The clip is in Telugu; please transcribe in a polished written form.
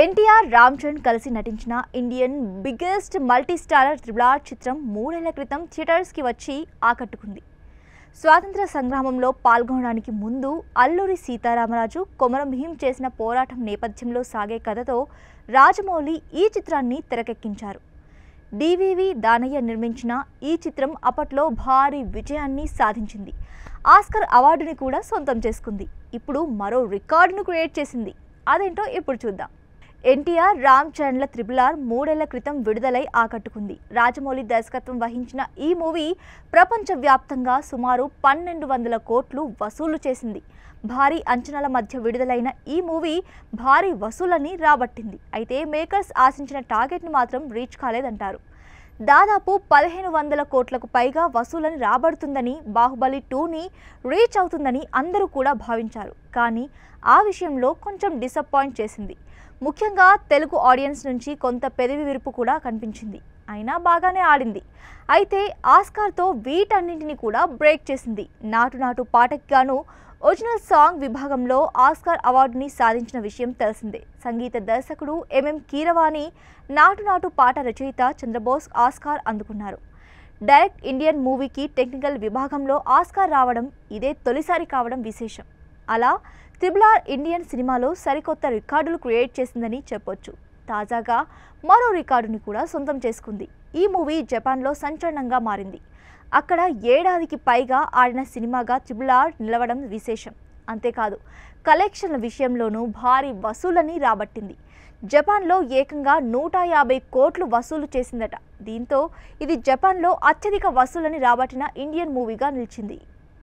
ఎన్టీఆర్, రామ్ చరణ్ కలిసి నటించిన Indian biggest multi starrer triple చిత్రం 3 ఏళ్ల క్రితం థియేటర్స్కి వచ్చి ఆకట్టుకుంది. స్వాతంత్ర సంగ్రామంలో పాల్గొనడానికి ముందు అల్లూరి సీతారామరాజు, కొమరం భీం చేసిన పోరాటం నేపథ్యంలో సాగే కథతో రాజమౌళి ఈ చిత్రాన్ని తెరకెక్కించారు. డివివి దానయ్య నిర్మించిన ఈ చిత్రం అప్పట్లో భారీ విజయాన్ని సాధించింది. ఆస్కార్ అవార్డుని కూడా సొంతం చేసుకుంది. ఇప్పుడు మరో రికార్డును క్రియేట్ చేసింది. అదేంటో ఇప్పుడు చూద్దాం. ఎన్టీఆర్, రామ్ చరణ్ల త్రిబుల్ ఆర్ 3 ఏళ్ల క్రితం విడుదలై ఆకట్టుకుంది. రాజమౌళి దర్శకత్వం వహించిన ఈ మూవీ ప్రపంచవ్యాప్తంగా సుమారు 1200 కోట్లు వసూలు చేసింది. భారీ అంచనాల మధ్య విడుదలైన ఈ మూవీ భారీ వసూలని రాబట్టింది. అయితే మేకర్స్ ఆశించిన టార్గెట్ని మాత్రం రీచ్ కాలేదంటారు. దాదాపు 1500 కోట్లకు పైగా వసూలని రాబడుతుందని, బాహుబలి 2ని రీచ్ అవుతుందని అందరూ కూడా భావించారు. కానీ ఆ విషయంలో కొంచెం డిసప్పాయింట్ చేసింది. ముఖ్యంగా తెలుగు ఆడియన్స్ నుంచి కొంత పెదవి విరుపు కూడా కనిపించింది. అయినా బాగానే ఆడింది. అయితే ఆస్కార్తో వీటన్నింటినీ కూడా బ్రేక్ చేసింది. నాటు నాటు పాటకి గాను ఒరిజినల్ సాంగ్ విభాగంలో ఆస్కార్ అవార్డుని సాధించిన విషయం తెలిసిందే. సంగీత దర్శకుడు ఎంఎం కీరవాణి, నాటు నాటు పాట రచయిత చంద్రబోస్ ఆస్కార్ అందుకున్నారు. డైరెక్ట్ ఇండియన్ మూవీకి టెక్నికల్ విభాగంలో ఆస్కార్ రావడం ఇదే తొలిసారి కావడం విశేషం. అలా త్రిబుల్ ఆర్ ఇండియన్ సినిమాలో సరికొత్త రికార్డులు క్రియేట్ చేసిందని చెప్పొచ్చు. తాజాగా మరో రికార్డుని కూడా సొంతం చేసుకుంది. ఈ మూవీ జపాన్లో సంచలనంగా మారింది. అక్కడ ఏడాదికి పైగా ఆడిన సినిమాగా త్రిబుల్ ఆర్ నిలవడం విశేషం. అంతేకాదు, కలెక్షన్ల విషయంలోనూ భారీ వసూలని రాబట్టింది. జపాన్లో ఏకంగా 150 కోట్లు వసూలు చేసిందట. దీంతో ఇది జపాన్లో అత్యధిక వసూలని రాబట్టిన ఇండియన్ మూవీగా నిలిచింది.